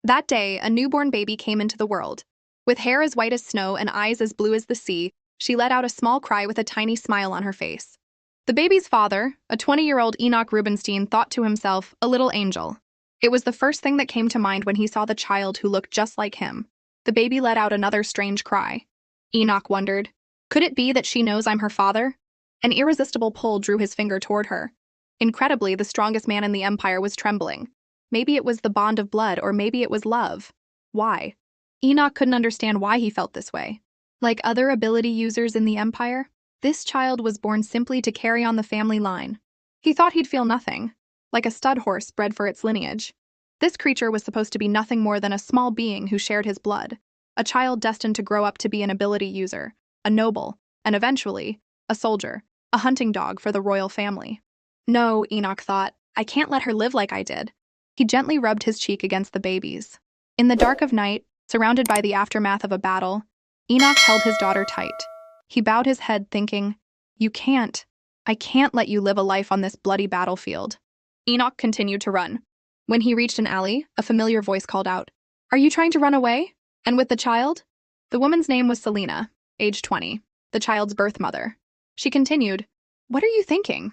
That day, a newborn baby came into the world. With hair as white as snow and eyes as blue as the sea, she let out a small cry with a tiny smile on her face. The baby's father, a 20-year-old Enoch Rubinstein, thought to himself, a little angel. It was the first thing that came to mind when he saw the child who looked just like him. The baby let out another strange cry. Enoch wondered, could it be that she knows I'm her father? An irresistible pull drew his finger toward her. Incredibly, the strongest man in the Empire was trembling. Maybe it was the bond of blood, or maybe it was love. Why? Enoch couldn't understand why he felt this way. Like other ability users in the Empire, this child was born simply to carry on the family line. He thought he'd feel nothing, like a stud horse bred for its lineage. This creature was supposed to be nothing more than a small being who shared his blood, a child destined to grow up to be an ability user, a noble, and eventually, a soldier, a hunting dog for the royal family. No, Enoch thought, I can't let her live like I did. He gently rubbed his cheek against the baby's. In the dark of night, surrounded by the aftermath of a battle, Enoch held his daughter tight. He bowed his head, thinking, I can't let you live a life on this bloody battlefield. Enoch continued to run. When he reached an alley, a familiar voice called out, Are you trying to run away? And with the child? The woman's name was Selena, age 20, the child's birth mother. She continued, What are you thinking?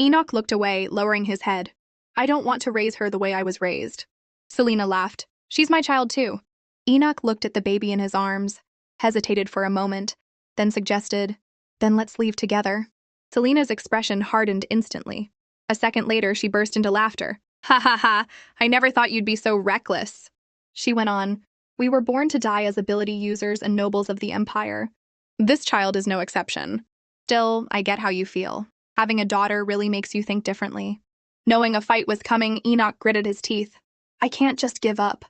Enoch looked away, lowering his head. I don't want to raise her the way I was raised. Selena laughed. She's my child too. Enoch looked at the baby in his arms, hesitated for a moment, then suggested, Then let's leave together. Selena's expression hardened instantly. A second later, she burst into laughter. Ha ha ha, I never thought you'd be so reckless. She went on, We were born to die as ability users and nobles of the Empire. This child is no exception. Still, I get how you feel. Having a daughter really makes you think differently. Knowing a fight was coming, Enoch gritted his teeth. I can't just give up.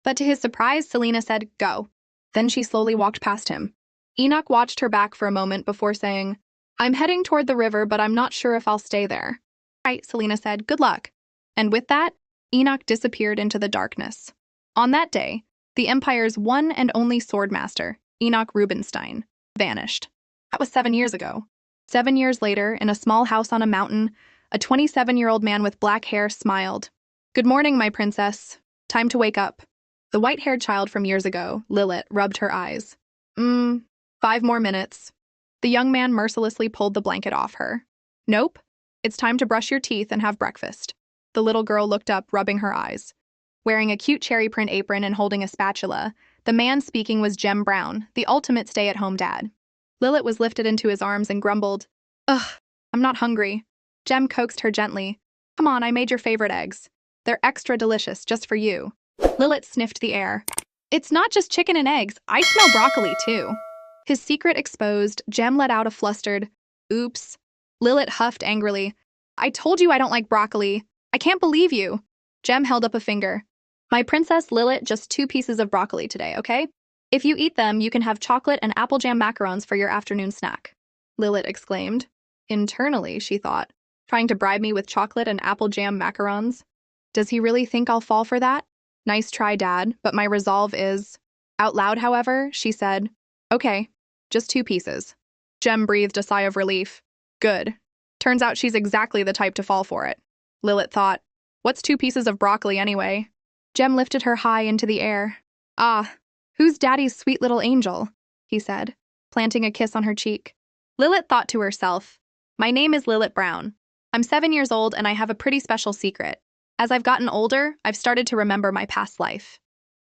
But to his surprise, Selena said, Go. Then she slowly walked past him. Enoch watched her back for a moment before saying, I'm heading toward the river, but I'm not sure if I'll stay there. Right, Selena said, Good luck. And with that, Enoch disappeared into the darkness. On that day, the Empire's one and only swordmaster, Enoch Rubinstein, vanished. That was 7 years ago. 7 years later, in a small house on a mountain, a 27-year-old man with black hair smiled. Good morning, my princess. Time to wake up. The white-haired child from years ago, Lilith, rubbed her eyes. 5 more minutes. The young man mercilessly pulled the blanket off her. Nope. It's time to brush your teeth and have breakfast. The little girl looked up, rubbing her eyes. Wearing a cute cherry print apron and holding a spatula, the man speaking was Jem Brown, the ultimate stay-at-home dad. Lilith was lifted into his arms and grumbled, Ugh, I'm not hungry. Jem coaxed her gently. Come on, I made your favorite eggs. They're extra delicious, just for you. Lilith sniffed the air. It's not just chicken and eggs, I smell broccoli too. His secret exposed, Jem let out a flustered, Oops. Lilith huffed angrily. I told you I don't like broccoli. I can't believe you. Jem held up a finger. My princess Lilith, just 2 pieces of broccoli today, okay? If you eat them, you can have chocolate and apple jam macarons for your afternoon snack. Lilith exclaimed. Internally, she thought, trying to bribe me with chocolate and apple jam macarons. Does he really think I'll fall for that? Nice try, Dad, but my resolve is... Out loud, however, she said, Okay, just 2 pieces. Jem breathed a sigh of relief. Good. Turns out she's exactly the type to fall for it. Lilith thought, What's 2 pieces of broccoli anyway? Jem lifted her high into the air. Ah, who's Daddy's sweet little angel? He said, planting a kiss on her cheek. Lilith thought to herself, My name is Lilith Brown. I'm 7 years old and I have a pretty special secret. As I've gotten older, I've started to remember my past life.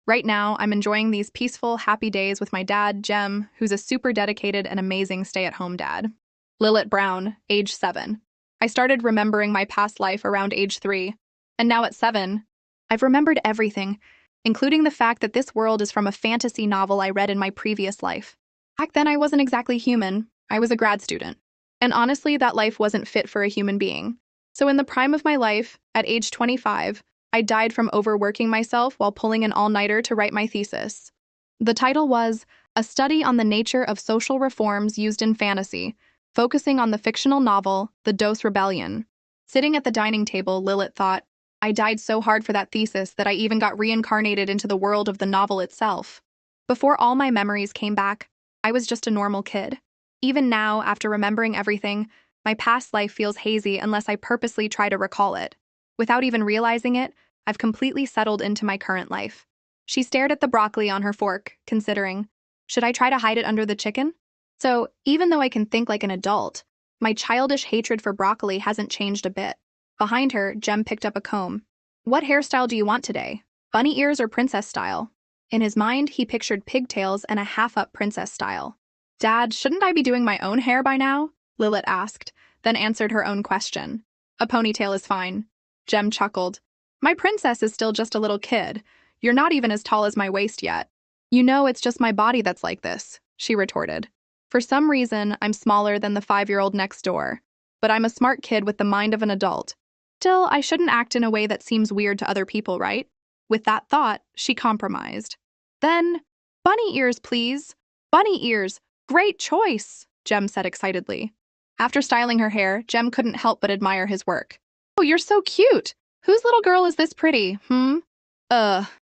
Right now, I'm enjoying these peaceful, happy days with my dad, Jem, who's a super dedicated and amazing stay-at-home dad. Lilith Brown, age 7. I started remembering my past life around age 3, and now at 7, I've remembered everything, including the fact that this world is from a fantasy novel I read in my previous life. Back then, I wasn't exactly human. I was a grad student. And honestly, that life wasn't fit for a human being. So in the prime of my life, at age 25, I died from overworking myself while pulling an all-nighter to write my thesis. The title was A Study on the Nature of Social Reforms Used in Fantasy, focusing on the fictional novel, The Dose Rebellion. Sitting at the dining table, Lilith thought, I died so hard for that thesis that I even got reincarnated into the world of the novel itself. Before all my memories came back, I was just a normal kid. Even now, after remembering everything, my past life feels hazy unless I purposely try to recall it. Without even realizing it, I've completely settled into my current life. She stared at the broccoli on her fork, considering, should I try to hide it under the chicken? So, even though I can think like an adult, my childish hatred for broccoli hasn't changed a bit. Behind her, Jem picked up a comb. What hairstyle do you want today? Bunny ears or princess style? In his mind, he pictured pigtails and a half-up princess style. Dad, shouldn't I be doing my own hair by now? Lilith asked, then answered her own question. A ponytail is fine. Jem chuckled. My princess is still just a little kid. You're not even as tall as my waist yet. You know it's just my body that's like this, she retorted. For some reason, I'm smaller than the 5-year-old next door. But I'm a smart kid with the mind of an adult. Still, I shouldn't act in a way that seems weird to other people, right? With that thought, she compromised. Then, bunny ears, please. Bunny ears. Great choice, Jem said excitedly. After styling her hair, Jem couldn't help but admire his work. Oh, you're so cute. Whose little girl is this pretty,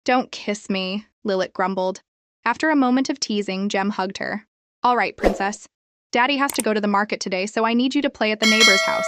Don't kiss me, Lilith grumbled. After a moment of teasing, Jem hugged her. All right, princess. Daddy has to go to the market today, so I need you to play at the neighbor's house.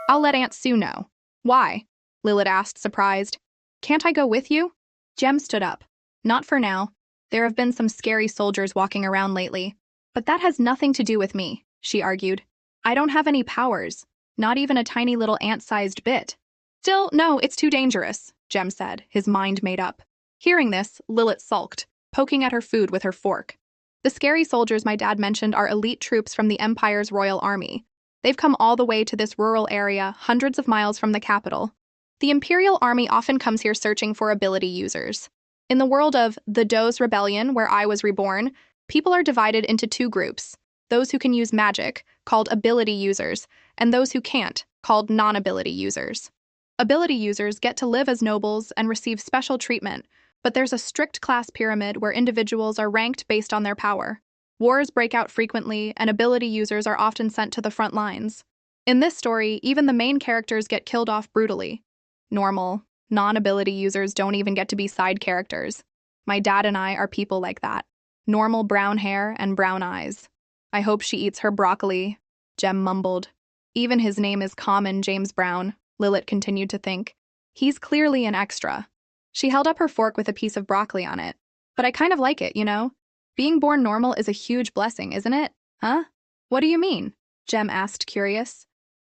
I'll let Aunt Sue know. Why? Lilith asked, surprised. Can't I go with you? Jem stood up. Not for now. There have been some scary soldiers walking around lately. But that has nothing to do with me, she argued. I don't have any powers. Not even a tiny little ant-sized bit. Still, no, it's too dangerous, Jem said, his mind made up. Hearing this, Lilith sulked, poking at her food with her fork. The scary soldiers my dad mentioned are elite troops from the Empire's Royal Army. They've come all the way to this rural area, hundreds of miles from the capital. The Imperial Army often comes here searching for ability users. In the world of the Doe's Rebellion, where I was reborn, people are divided into two groups. Those who can use magic, called ability users, and those who can't, called non-ability users. Ability users get to live as nobles and receive special treatment, but there's a strict class pyramid where individuals are ranked based on their power. Wars break out frequently, and ability users are often sent to the front lines. In this story, even the main characters get killed off brutally. Normal, non-ability users don't even get to be side characters. My dad and I are people like that. Normal brown hair and brown eyes. I hope she eats her broccoli, Jem mumbled. Even his name is common James Brown, Lilith continued to think. He's clearly an extra. She held up her fork with a piece of broccoli on it. But I kind of like it, you know? Being born normal is a huge blessing, isn't it? Huh? What do you mean? Jem asked, curious.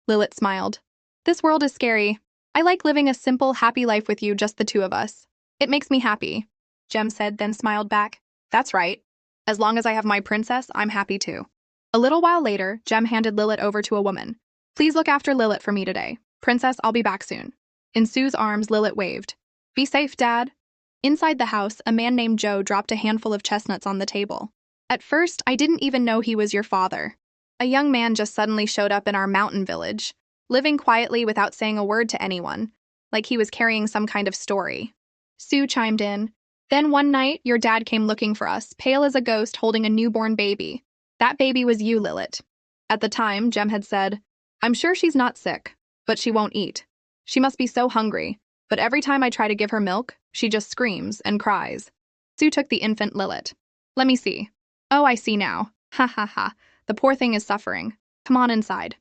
Lilith smiled. This world is scary. I like living a simple, happy life with you, just the two of us. It makes me happy, Jem said, then smiled back. That's right. As long as I have my princess, I'm happy too. A little while later, Jem handed Lilith over to a woman. Please look after Lilith for me today. Princess, I'll be back soon. In Sue's arms, Lilith waved. Be safe, Dad. Inside the house, a man named Joe dropped a handful of chestnuts on the table. At first, I didn't even know he was your father. A young man just suddenly showed up in our mountain village, living quietly without saying a word to anyone, like he was carrying some kind of story. Sue chimed in. Then one night, your dad came looking for us, pale as a ghost holding a newborn baby. That baby was you, Lilith. At the time, Jem had said, I'm sure she's not sick, but she won't eat. She must be so hungry, but every time I try to give her milk, she just screams and cries. Sue took the infant Lilith. Let me see. Oh, I see now. Ha ha ha. The poor thing is suffering. Come on inside.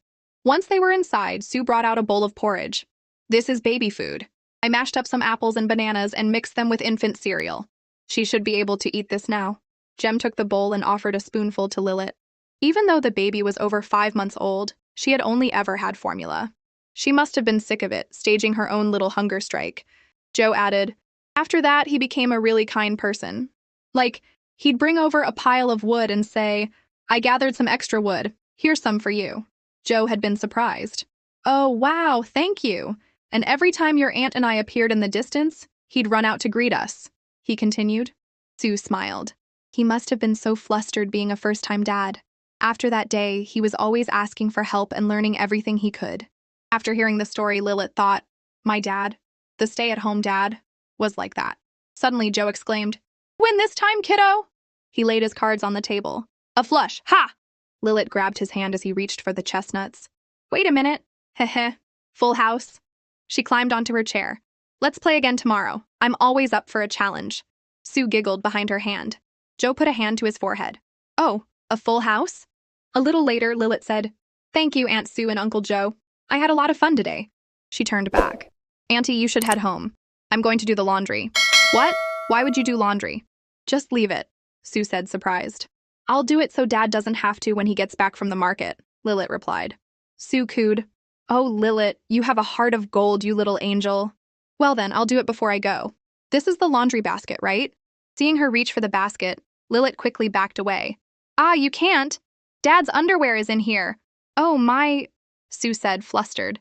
Once they were inside, Sue brought out a bowl of porridge. This is baby food. I mashed up some apples and bananas and mixed them with infant cereal. She should be able to eat this now. Jem took the bowl and offered a spoonful to Lilith. Even though the baby was over 5 months old, she had only ever had formula. She must have been sick of it, staging her own little hunger strike. Joe added, after that, he became a really kind person. Like, he'd bring over a pile of wood and say, I gathered some extra wood. Here's some for you. Joe had been surprised. Oh, wow, thank you. And every time your aunt and I appeared in the distance, he'd run out to greet us, he continued. Sue smiled. He must have been so flustered being a first-time dad. After that day, he was always asking for help and learning everything he could. After hearing the story, Lilith thought, my dad, the stay-at-home dad, was like that. Suddenly, Joe exclaimed, win this time, kiddo! He laid his cards on the table. A flush, ha! Lilith grabbed his hand as he reached for the chestnuts. Wait a minute. Heh. Full house. She climbed onto her chair. Let's play again tomorrow. I'm always up for a challenge. Sue giggled behind her hand. Joe put a hand to his forehead. Oh, a full house? A little later, Lilith said, thank you, Aunt Sue and Uncle Joe. I had a lot of fun today. She turned back. Auntie, you should head home. I'm going to do the laundry. What? Why would you do laundry? Just leave it, Sue said, surprised. I'll do it so Dad doesn't have to when he gets back from the market, Lilith replied. Sue cooed. Oh, Lilith, you have a heart of gold, you little angel. Well then, I'll do it before I go. This is the laundry basket, right? Seeing her reach for the basket, Lilith quickly backed away. Ah, you can't. Dad's underwear is in here. Oh, my, Sue said, flustered.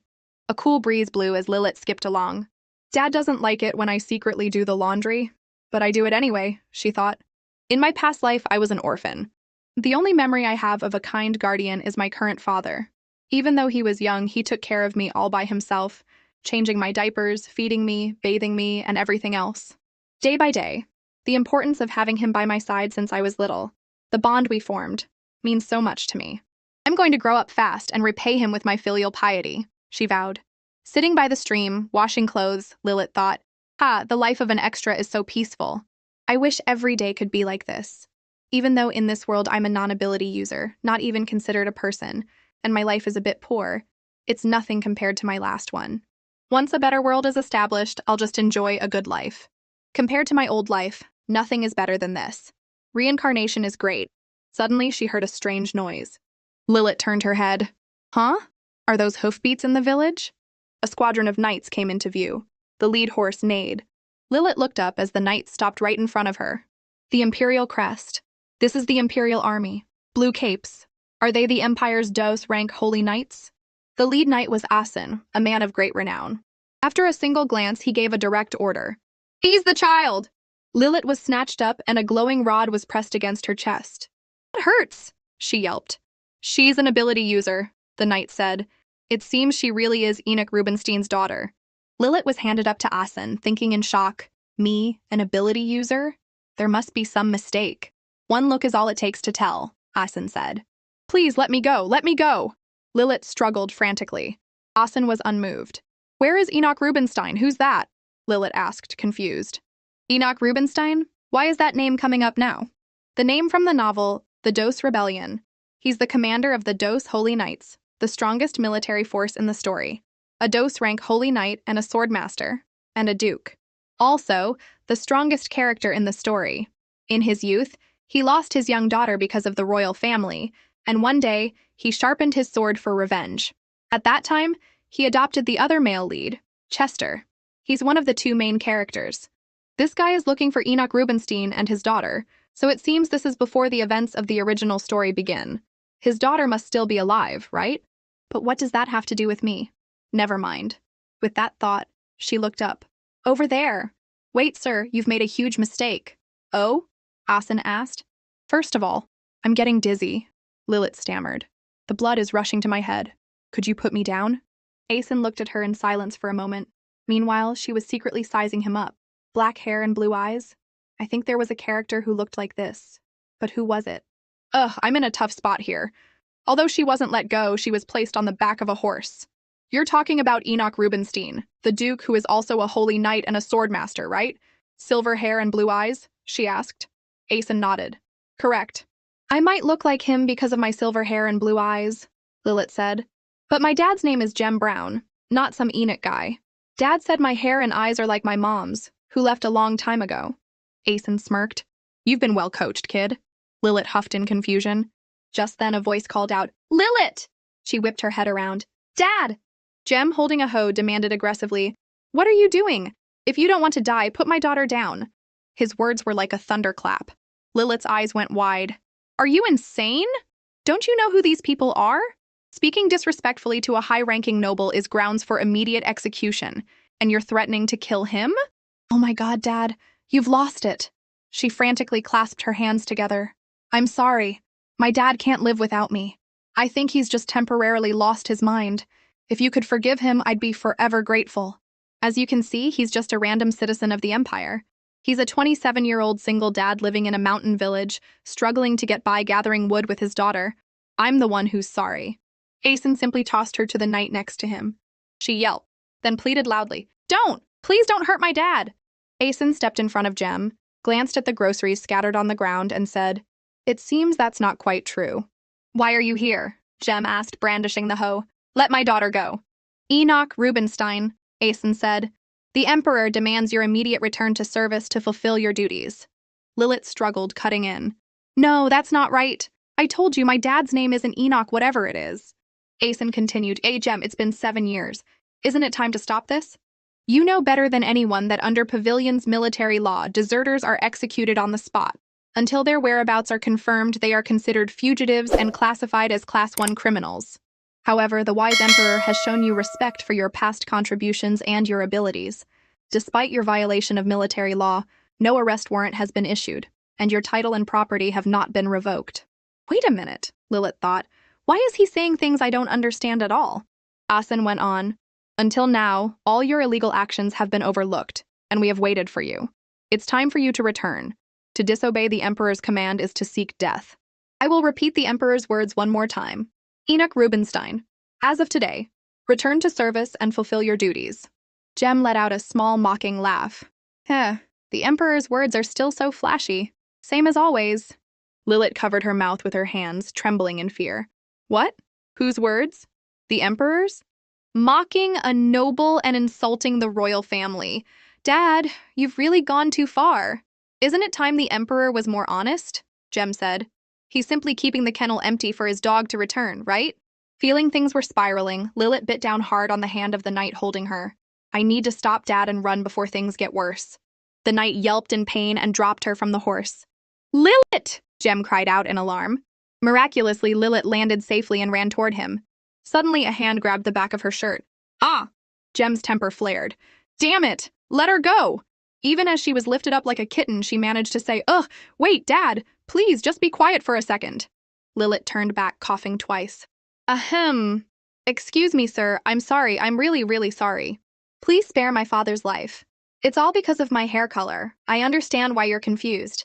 A cool breeze blew as Lilith skipped along. Dad doesn't like it when I secretly do the laundry, but I do it anyway, she thought. In my past life, I was an orphan. The only memory I have of a kind guardian is my current father. Even though he was young, he took care of me all by himself, changing my diapers, feeding me, bathing me, and everything else. Day by day, the importance of having him by my side since I was little, the bond we formed, means so much to me. I'm going to grow up fast and repay him with my filial piety, she vowed. Sitting by the stream, washing clothes, Lilith thought, the life of an extra is so peaceful. I wish every day could be like this. Even though in this world I'm a non-ability user, not even considered a person, and my life is a bit poor, it's nothing compared to my last one. Once a better world is established, I'll just enjoy a good life. Compared to my old life, nothing is better than this. Reincarnation is great. Suddenly, she heard a strange noise. Lilith turned her head. Huh? Are those hoofbeats in the village? A squadron of knights came into view. The lead horse neighed. Lilith looked up as the knights stopped right in front of her. The Imperial crest. This is the Imperial army. Blue capes. Are they the Empire's Dos rank holy knights? The lead knight was Asen, a man of great renown. After a single glance, he gave a direct order. Seize the child! Lilith was snatched up and a glowing rod was pressed against her chest. It hurts, she yelped. She's an ability user, the knight said. It seems she really is Enoch Rubinstein's daughter. Lilith was handed up to Asen, thinking in shock, me, an ability user? There must be some mistake. One look is all it takes to tell, Asen said. Please let me go, let me go! Lilith struggled frantically. Asen was unmoved. Where is Enoch Rubinstein? Who's that? Lilith asked, confused. Enoch Rubinstein? Why is that name coming up now? The name from the novel, The Dos Rebellion. He's the commander of the Dos Holy Knights, the strongest military force in the story. A Dos rank Holy Knight and a Swordmaster, and a Duke. Also, the strongest character in the story. In his youth, he lost his young daughter because of the royal family, and one day, he sharpened his sword for revenge. At that time, he adopted the other male lead, Chester. He's one of the two main characters. This guy is looking for Enoch Rubinstein and his daughter, so it seems this is before the events of the original story begin. His daughter must still be alive, right? But what does that have to do with me? Never mind. With that thought, she looked up. Over there! Wait, sir, you've made a huge mistake. Oh? Asen asked. First of all, I'm getting dizzy, Lilith stammered. The blood is rushing to my head. Could you put me down? Asen looked at her in silence for a moment. Meanwhile, she was secretly sizing him up. Black hair and blue eyes. I think there was a character who looked like this. But who was it? I'm in a tough spot here. Although she wasn't let go, she was placed on the back of a horse. You're talking about Enoch Rubinstein, the Duke who is also a holy knight and a swordmaster, right? Silver hair and blue eyes? She asked. Asen nodded. Correct. I might look like him because of my silver hair and blue eyes, Lilith said. But my dad's name is Jem Brown, not some Enoch guy. Dad said my hair and eyes are like my mom's, who left a long time ago. Asen smirked. You've been well coached, kid. Lilith huffed in confusion. Just then a voice called out, Lilith! She whipped her head around. Dad! Jem, holding a hoe, demanded aggressively, What are you doing? If you don't want to die, put my daughter down. His words were like a thunderclap. Lilith's eyes went wide. Are you insane? Don't you know who these people are? Speaking disrespectfully to a high-ranking noble is grounds for immediate execution, and you're threatening to kill him? Oh my God, Dad, you've lost it. She frantically clasped her hands together. I'm sorry. My dad can't live without me. I think he's just temporarily lost his mind. If you could forgive him, I'd be forever grateful. As you can see, he's just a random citizen of the Empire. He's a 27-year-old single dad living in a mountain village, struggling to get by gathering wood with his daughter. I'm the one who's sorry. Asen simply tossed her to the knight next to him. She yelped, then pleaded loudly, Don't! Please don't hurt my dad! Asen stepped in front of Jem, glanced at the groceries scattered on the ground, and said, It seems that's not quite true. Why are you here? Jem asked, brandishing the hoe. Let my daughter go. Enoch Rubinstein, Asen said. The Emperor demands your immediate return to service to fulfill your duties. Lilith struggled, cutting in. No, that's not right. I told you my dad's name isn't Enoch, whatever it is. Aeson continued, Jem, it's been 7 years. Isn't it time to stop this? You know better than anyone that under Pavilion's military law, deserters are executed on the spot. Until their whereabouts are confirmed, they are considered fugitives and classified as Class 1 criminals. However, the wise Emperor has shown you respect for your past contributions and your abilities. Despite your violation of military law, no arrest warrant has been issued, and your title and property have not been revoked. Wait a minute, Lilith thought. Why is he saying things I don't understand at all? Asen went on. Until now, all your illegal actions have been overlooked, and we have waited for you. It's time for you to return. To disobey the Emperor's command is to seek death. I will repeat the Emperor's words one more time. Enoch Rubinstein, as of today, return to service and fulfill your duties. Jem let out a small, mocking laugh. The Emperor's words are still so flashy. Same as always. Lilith covered her mouth with her hands, trembling in fear. What? Whose words? The Emperor's? Mocking a noble and insulting the royal family. Dad, you've really gone too far. Isn't it time the Emperor was more honest? Jem said. He's simply keeping the kennel empty for his dog to return, right? Feeling things were spiraling, Lilith bit down hard on the hand of the knight holding her. I need to stop Dad and run before things get worse. The knight yelped in pain and dropped her from the horse. Lilith! Jem cried out in alarm. Miraculously, Lilith landed safely and ran toward him. Suddenly, a hand grabbed the back of her shirt. Ah! Jem's temper flared. Damn it! Let her go! Even as she was lifted up like a kitten, she managed to say, Ugh, wait, Dad, please, just be quiet for a second. Lilith turned back, coughing twice. Ahem. Excuse me, sir, I'm sorry, I'm really, really sorry. Please spare my father's life. It's all because of my hair color. I understand why you're confused.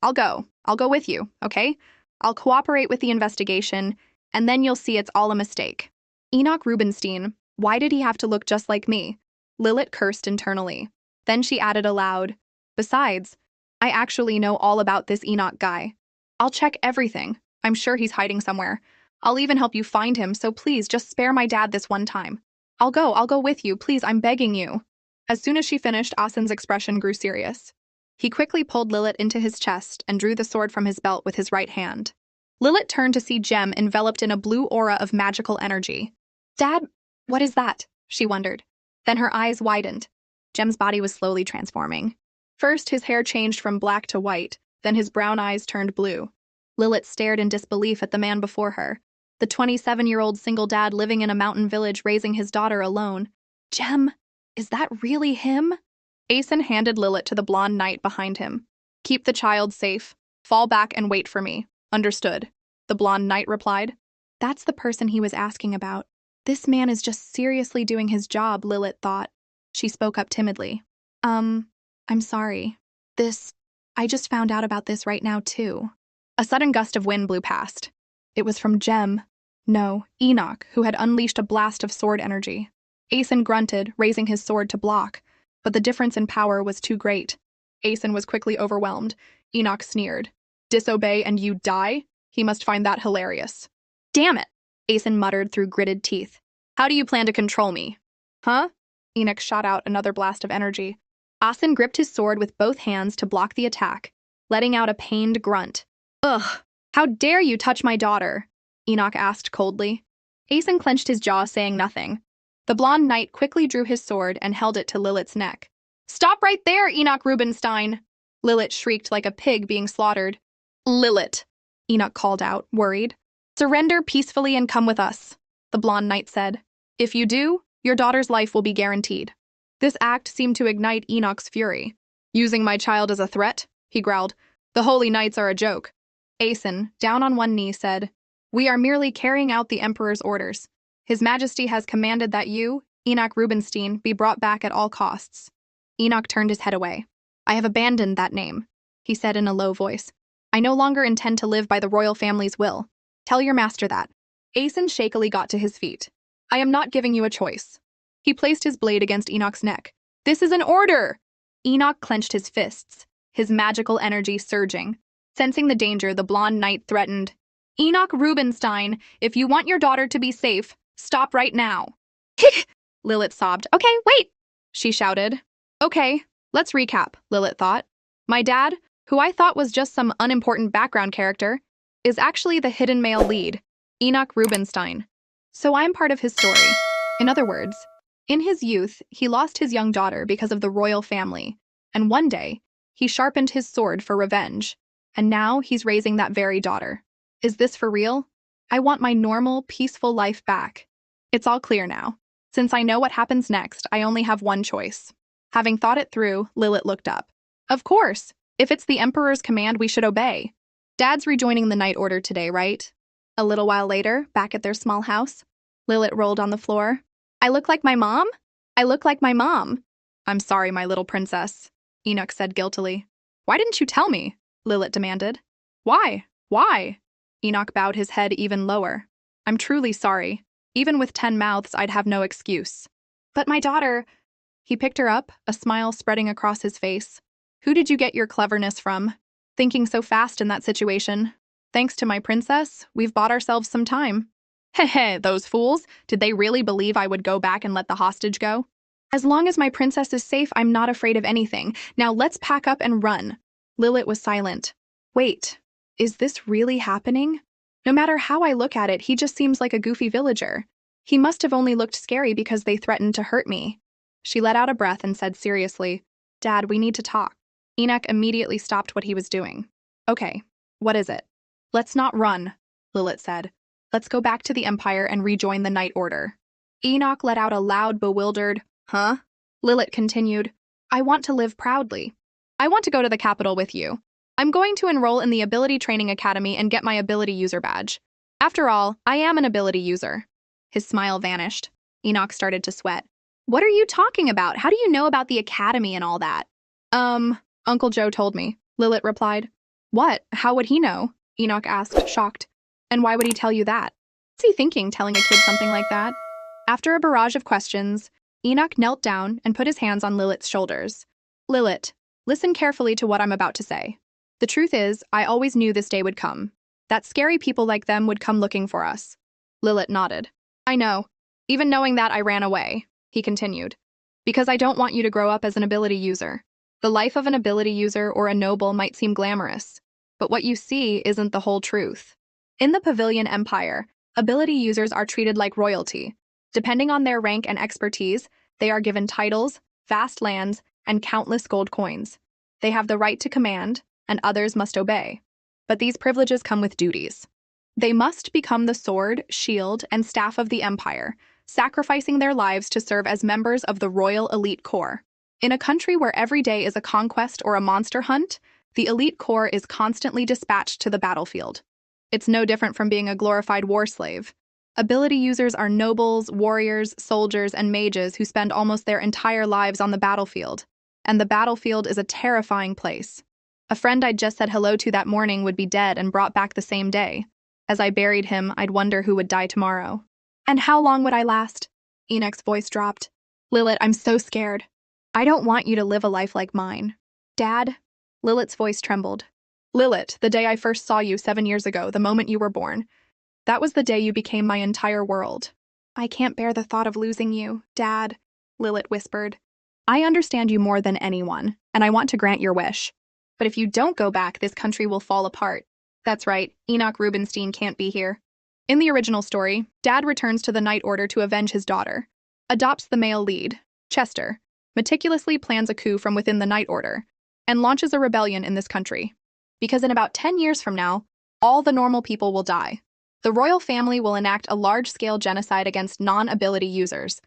I'll go with you, okay? I'll cooperate with the investigation, and then you'll see it's all a mistake. Enoch Rubinstein, why did he have to look just like me? Lilith cursed internally. Then she added aloud, Besides, I actually know all about this Enoch guy. I'll check everything. I'm sure he's hiding somewhere. I'll even help you find him, so please just spare my dad this one time. I'll go with you, please, I'm begging you. As soon as she finished, Asen's expression grew serious. He quickly pulled Lilith into his chest and drew the sword from his belt with his right hand. Lilith turned to see Jem enveloped in a blue aura of magical energy. Dad, what is that? She wondered. Then her eyes widened. Jem's body was slowly transforming. First, his hair changed from black to white, then his brown eyes turned blue. Lilith stared in disbelief at the man before her, the 27-year-old single dad living in a mountain village raising his daughter alone. Jem, is that really him? Asen handed Lilith to the blonde knight behind him. Keep the child safe. Fall back and wait for me. Understood. The blonde knight replied. That's the person he was asking about. This man is just seriously doing his job, Lilith thought. She spoke up timidly. I'm sorry. I just found out about this right now, too. A sudden gust of wind blew past. It was from Jem. No, Enoch, who had unleashed a blast of sword energy. Asen grunted, raising his sword to block, but the difference in power was too great. Asen was quickly overwhelmed. Enoch sneered. Disobey and you die? He must find that hilarious. Damn it, Asen muttered through gritted teeth. How do you plan to control me? Huh? Enoch shot out another blast of energy. Asen gripped his sword with both hands to block the attack, letting out a pained grunt. Ugh, how dare you touch my daughter? Enoch asked coldly. Asen clenched his jaw, saying nothing. The blonde knight quickly drew his sword and held it to Lilith's neck. Stop right there, Enoch Rubinstein! Lilith shrieked like a pig being slaughtered. Lilith, Enoch called out, worried. Surrender peacefully and come with us, the blonde knight said. If you do, your daughter's life will be guaranteed. This act seemed to ignite Enoch's fury. Using my child as a threat? He growled. The holy knights are a joke. Asen, down on one knee, said, We are merely carrying out the Emperor's orders. His Majesty has commanded that you, Enoch Rubinstein, be brought back at all costs. Enoch turned his head away. I have abandoned that name, he said in a low voice. I no longer intend to live by the royal family's will. Tell your master that. Asen shakily got to his feet. I am not giving you a choice. He placed his blade against Enoch's neck. This is an order! Enoch clenched his fists, his magical energy surging. Sensing the danger, the blonde knight threatened. Enoch Rubinstein, if you want your daughter to be safe, stop right now. Lilith sobbed. Okay, wait, she shouted. Okay, let's recap, Lilith thought. My dad, who I thought was just some unimportant background character, is actually the hidden male lead, Enoch Rubinstein. So I'm part of his story. In other words, in his youth, he lost his young daughter because of the royal family, and one day, he sharpened his sword for revenge, and now he's raising that very daughter. Is this for real? I want my normal, peaceful life back. It's all clear now. Since I know what happens next, I only have one choice. Having thought it through, Lilith looked up. Of course! If it's the Emperor's command, we should obey. Dad's rejoining the Night Order today, right? A little while later, back at their small house, Lilith rolled on the floor. I look like my mom? I look like my mom. I'm sorry, my little princess, Enoch said guiltily. Why didn't you tell me? Lilith demanded. Why? Why? Enoch bowed his head even lower. I'm truly sorry. Even with 10 mouths, I'd have no excuse. But my daughter... He picked her up, a smile spreading across his face. Who did you get your cleverness from? Thinking so fast in that situation. Thanks to my princess, we've bought ourselves some time. Heh, those fools. Did they really believe I would go back and let the hostage go? As long as my princess is safe, I'm not afraid of anything. Now let's pack up and run. Lilith was silent. Wait, is this really happening? No matter how I look at it, he just seems like a goofy villager. He must have only looked scary because they threatened to hurt me. She let out a breath and said seriously, Dad, we need to talk. Enoch immediately stopped what he was doing. Okay, what is it? Let's not run, Lilith said. Let's go back to the Empire and rejoin the Night Order. Enoch let out a loud, bewildered, huh? Lilith continued, I want to live proudly. I want to go to the capital with you. I'm going to enroll in the Ability Training Academy and get my Ability User badge. After all, I am an Ability User. His smile vanished. Enoch started to sweat. What are you talking about? How do you know about the academy and all that? Uncle Joe told me, Lilith replied. What? How would he know? Enoch asked, shocked. And why would he tell you that? What's he thinking, telling a kid something like that? After a barrage of questions, Enoch knelt down and put his hands on Lilith's shoulders. Lilith, listen carefully to what I'm about to say. The truth is, I always knew this day would come. That scary people like them would come looking for us. Lilith nodded. I know. Even knowing that, I ran away. He continued, because I don't want you to grow up as an ability user. The life of an ability user or a noble might seem glamorous, but what you see isn't the whole truth. In the Pavilion Empire, ability users are treated like royalty. Depending on their rank and expertise, they are given titles, vast lands, and countless gold coins. They have the right to command, and others must obey. But these privileges come with duties. They must become the sword, shield, and staff of the Empire, sacrificing their lives to serve as members of the Royal Elite Corps. In a country where every day is a conquest or a monster hunt, the Elite Corps is constantly dispatched to the battlefield. It's no different from being a glorified war slave. Ability users are nobles, warriors, soldiers, and mages who spend almost their entire lives on the battlefield. And the battlefield is a terrifying place. A friend I'd just said hello to that morning would be dead and brought back the same day. As I buried him, I'd wonder who would die tomorrow. And how long would I last? Enoch's voice dropped. Lilith, I'm so scared. I don't want you to live a life like mine. Dad? Lilith's voice trembled. Lilith, the day I first saw you 7 years ago, the moment you were born. That was the day you became my entire world. I can't bear the thought of losing you, Dad, Lilith whispered. I understand you more than anyone, and I want to grant your wish. But if you don't go back, this country will fall apart. That's right, Enoch Rubinstein can't be here. In the original story, Dad returns to the Night Order to avenge his daughter, adopts the male lead, Chester, meticulously plans a coup from within the Night Order, and launches a rebellion in this country. Because in about 10 years from now, all the normal people will die. The royal family will enact a large-scale genocide against non-ability users,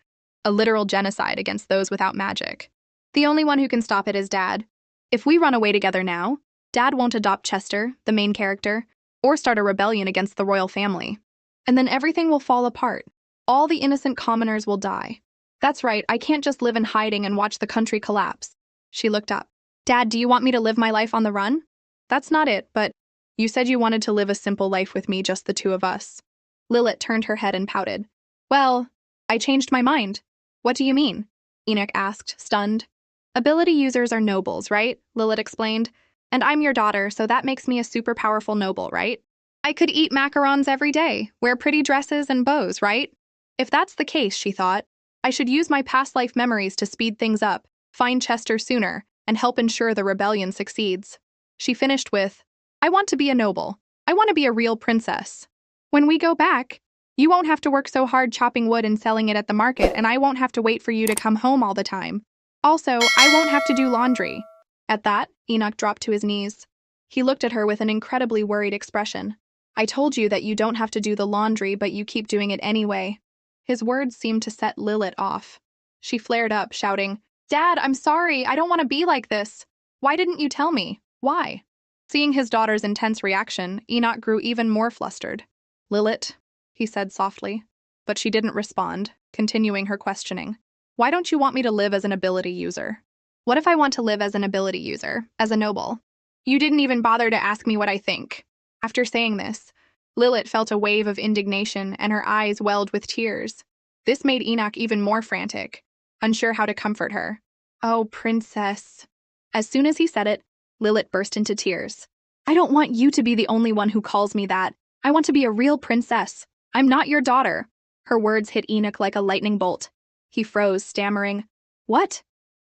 a literal genocide against those without magic. The only one who can stop it is Dad. If we run away together now, Dad won't adopt Chester, the main character, or start a rebellion against the royal family. And then everything will fall apart. All the innocent commoners will die. That's right, I can't just live in hiding and watch the country collapse. She looked up. Dad, do you want me to live my life on the run? That's not it, but you said you wanted to live a simple life with me, just the two of us. Lilith turned her head and pouted. Well, I changed my mind. What do you mean? Enoch asked, stunned. Ability users are nobles, right? Lilith explained. And I'm your daughter, so that makes me a super powerful noble, right? I could eat macarons every day, wear pretty dresses and bows, right? If that's the case, she thought, I should use my past life memories to speed things up. Find Chester sooner and help ensure the rebellion succeeds. She finished with, I want to be a noble. I want to be a real princess. When we go back, you won't have to work so hard chopping wood and selling it at the market, and I won't have to wait for you to come home all the time. Also, I won't have to do laundry. At that, Enoch dropped to his knees. He looked at her with an incredibly worried expression. I told you that you don't have to do the laundry, but you keep doing it anyway. His words seemed to set Lilith off. She flared up, shouting, Dad, I'm sorry. I don't want to be like this. Why didn't you tell me? Why? Seeing his daughter's intense reaction, Enoch grew even more flustered. Lilith, he said softly. But she didn't respond, continuing her questioning. Why don't you want me to live as an ability user? What if I want to live as an ability user, as a noble? You didn't even bother to ask me what I think. After saying this, Lilith felt a wave of indignation and her eyes welled with tears. This made Enoch even more frantic, unsure how to comfort her. Oh, princess. As soon as he said it, Lilith burst into tears. I don't want you to be the only one who calls me that. I want to be a real princess. I'm not your daughter. Her words hit Enoch like a lightning bolt. He froze, stammering, What?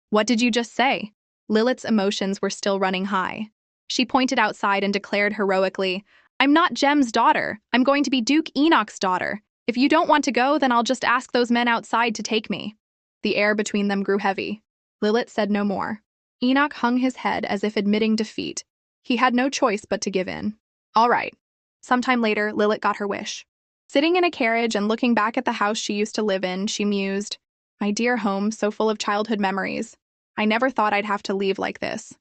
What did you just say? Lilith's emotions were still running high. She pointed outside and declared heroically, I'm not Jem's daughter. I'm going to be Duke Enoch's daughter. If you don't want to go, then I'll just ask those men outside to take me. The air between them grew heavy. Lilith said no more. Enoch hung his head as if admitting defeat. He had no choice but to give in. All right. Sometime later, Lilith got her wish. Sitting in a carriage and looking back at the house she used to live in, she mused, My dear home, so full of childhood memories. I never thought I'd have to leave like this.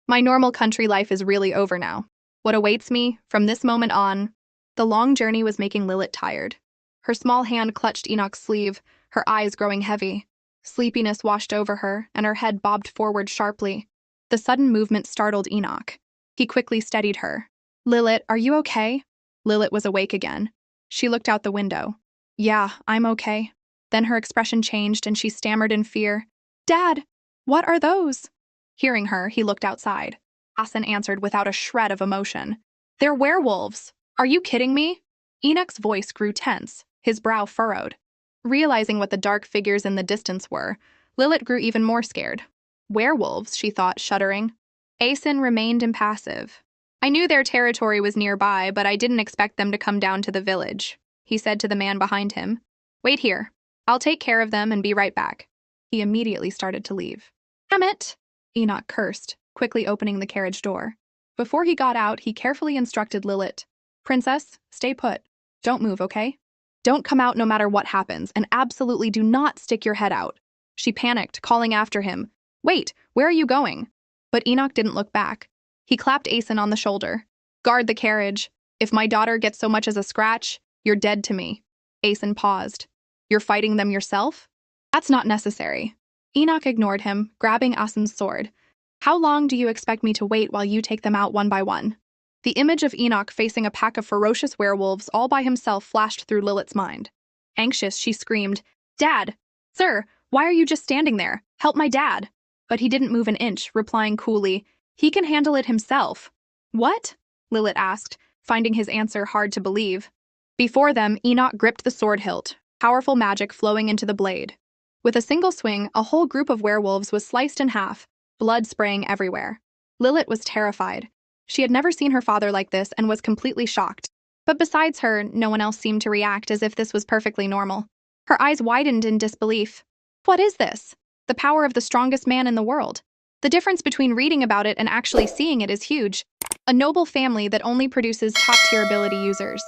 My normal country life is really over now. What awaits me, from this moment on? The long journey was making Lilith tired. Her small hand clutched Enoch's sleeve, her eyes growing heavy. Sleepiness washed over her, and her head bobbed forward sharply. The sudden movement startled Enoch. He quickly steadied her. Lilith, are you okay? Lilith was awake again. She looked out the window. Yeah, I'm okay. Then her expression changed and she stammered in fear. Dad, what are those? Hearing her, he looked outside. Hassan answered without a shred of emotion. They're werewolves. Are you kidding me? Enoch's voice grew tense, his brow furrowed. Realizing what the dark figures in the distance were, Lilith grew even more scared. Werewolves, she thought, shuddering. Asen remained impassive. I knew their territory was nearby, but I didn't expect them to come down to the village, he said to the man behind him. Wait here. I'll take care of them and be right back. He immediately started to leave. Damn it! Enoch cursed, quickly opening the carriage door. Before he got out, he carefully instructed Lilith. Princess, stay put. Don't move, okay? Don't come out no matter what happens, and absolutely do not stick your head out. She panicked, calling after him. Wait, where are you going? But Enoch didn't look back. He clapped Asen on the shoulder. Guard the carriage. If my daughter gets so much as a scratch, you're dead to me. Asen paused. You're fighting them yourself? That's not necessary. Enoch ignored him, grabbing Asen's sword. How long do you expect me to wait while you take them out one by one? The image of Enoch facing a pack of ferocious werewolves all by himself flashed through Lilith's mind. Anxious, she screamed, Dad! Sir, why are you just standing there? Help my dad! But he didn't move an inch, replying coolly, He can handle it himself. What? Lilith asked, finding his answer hard to believe. Before them, Enoch gripped the sword hilt, powerful magic flowing into the blade. With a single swing, a whole group of werewolves was sliced in half, blood spraying everywhere. Lilith was terrified. She had never seen her father like this and was completely shocked. But besides her, no one else seemed to react as if this was perfectly normal. Her eyes widened in disbelief. What is this? The power of the strongest man in the world. The difference between reading about it and actually seeing it is huge. A noble family that only produces top-tier ability users.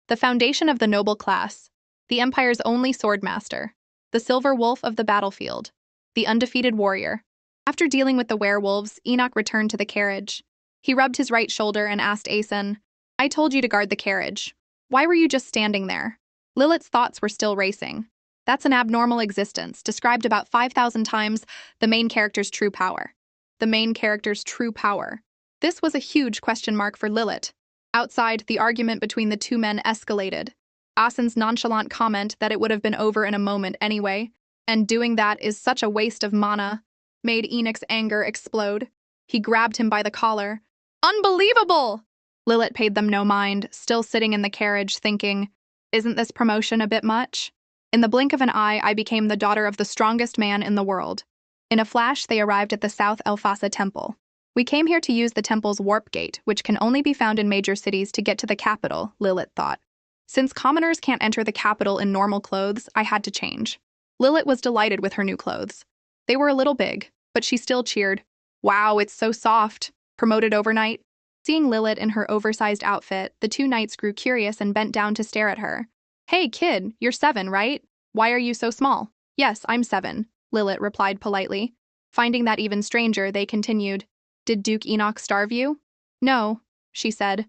The foundation of the noble class. The Empire's only swordmaster. The silver wolf of the battlefield. The undefeated warrior. After dealing with the werewolves, Enoch returned to the carriage. He rubbed his right shoulder and asked Asen, I told you to guard the carriage. Why were you just standing there? Lilith's thoughts were still racing. That's an abnormal existence, described about 5,000 times the main character's true power. The main character's true power. This was a huge question mark for Lilith. Outside, the argument between the two men escalated. Asen's nonchalant comment that it would have been over in a moment anyway, and doing that is such a waste of mana, made Enoch's anger explode. He grabbed him by the collar. Unbelievable! Lilith paid them no mind, still sitting in the carriage thinking, Isn't this promotion a bit much? In the blink of an eye, I became the daughter of the strongest man in the world. In a flash, they arrived at the South Elphasa Temple. We came here to use the temple's warp gate, which can only be found in major cities, to get to the capital, Lilith thought. Since commoners can't enter the capital in normal clothes, I had to change. Lilith was delighted with her new clothes. They were a little big, but she still cheered. Wow, it's so soft. Promoted overnight. Seeing Lilith in her oversized outfit, the two knights grew curious and bent down to stare at her. Hey, kid, you're 7, right? Why are you so small? Yes, I'm 7, Lilith replied politely. Finding that even stranger, they continued. Did Duke Enoch starve you? No, she said.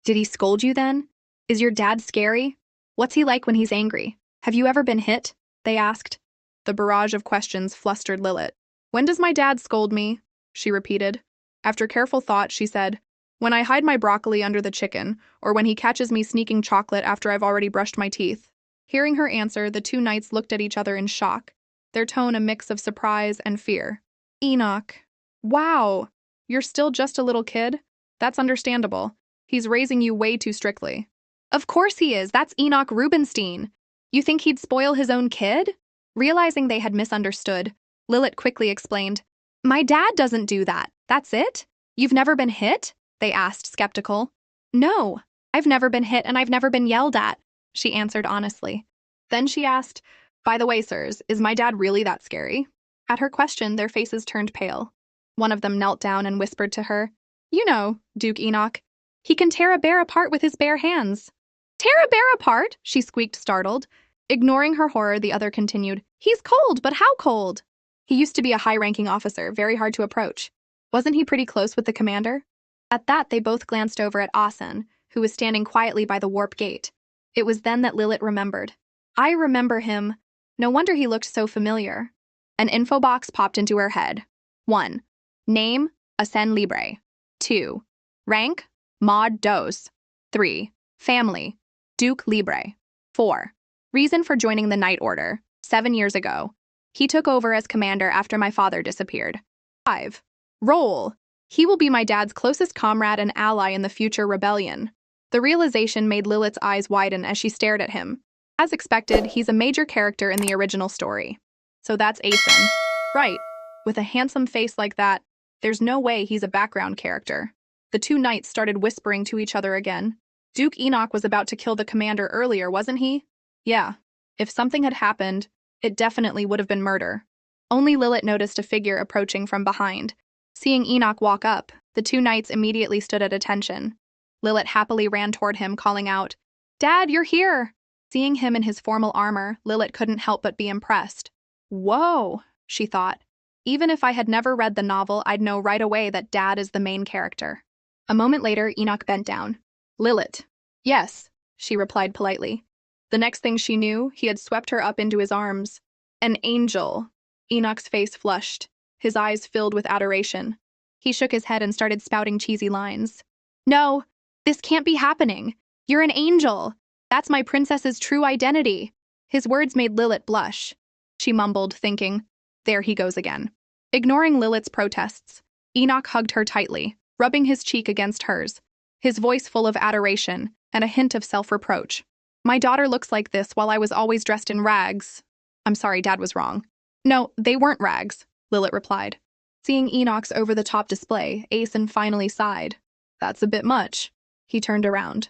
Did he scold you then? Is your dad scary? What's he like when he's angry? Have you ever been hit? They asked. The barrage of questions flustered Lilith. When does my dad scold me? She repeated. After careful thought, she said, when I hide my broccoli under the chicken, or when he catches me sneaking chocolate after I've already brushed my teeth. Hearing her answer, the two knights looked at each other in shock, their tone a mix of surprise and fear. Enoch. Wow. You're still just a little kid? That's understandable. He's raising you way too strictly. Of course he is. That's Enoch Rubinstein. You think he'd spoil his own kid? Realizing they had misunderstood, Lilith quickly explained, my dad doesn't do that. That's it? You've never been hit? They asked, skeptical. No, I've never been hit and I've never been yelled at, she answered honestly. Then she asked, by the way, sirs, is my dad really that scary? At her question, their faces turned pale. One of them knelt down and whispered to her, you know, Duke Enoch, he can tear a bear apart with his bare hands. Tear a bear apart? She squeaked, startled. Ignoring her horror, the other continued, he's cold, but how cold? He used to be a high-ranking officer, very hard to approach. Wasn't he pretty close with the commander? At that, they both glanced over at Asen, who was standing quietly by the warp gate. It was then that Lilith remembered. I remember him. No wonder he looked so familiar. An info box popped into her head. 1. Name, Asen Libre. 2. Rank, Mod Dos. 3. Family, Duke Libre. 4. Reason for joining the Knight Order, 7 years ago. He took over as commander after my father disappeared. 5. Role, he will be my dad's closest comrade and ally in the future rebellion. The realization made Lilith's eyes widen as she stared at him. As expected, he's a major character in the original story. So that's Asen. Right. With a handsome face like that, there's no way he's a background character. The two knights started whispering to each other again. Duke Enoch was about to kill the commander earlier, wasn't he? Yeah. If something had happened, it definitely would have been murder. Only Lilith noticed a figure approaching from behind. Seeing Enoch walk up, the two knights immediately stood at attention. Lilith happily ran toward him, calling out, Dad, you're here! Seeing him in his formal armor, Lilith couldn't help but be impressed. Whoa, she thought. Even if I had never read the novel, I'd know right away that Dad is the main character. A moment later, Enoch bent down. Lilith. Yes, she replied politely. The next thing she knew, he had swept her up into his arms. An angel. Enoch's face flushed, his eyes filled with adoration. He shook his head and started spouting cheesy lines. No, this can't be happening. You're an angel. That's my princess's true identity. His words made Lilith blush. She mumbled, thinking, there he goes again. Ignoring Lilith's protests, Enoch hugged her tightly, rubbing his cheek against hers, his voice full of adoration and a hint of self-reproach. My daughter looks like this while I was always dressed in rags. I'm sorry, Dad was wrong. No, they weren't rags, Lilith replied. Seeing Enoch's over-the-top display, Asen finally sighed. That's a bit much. He turned around.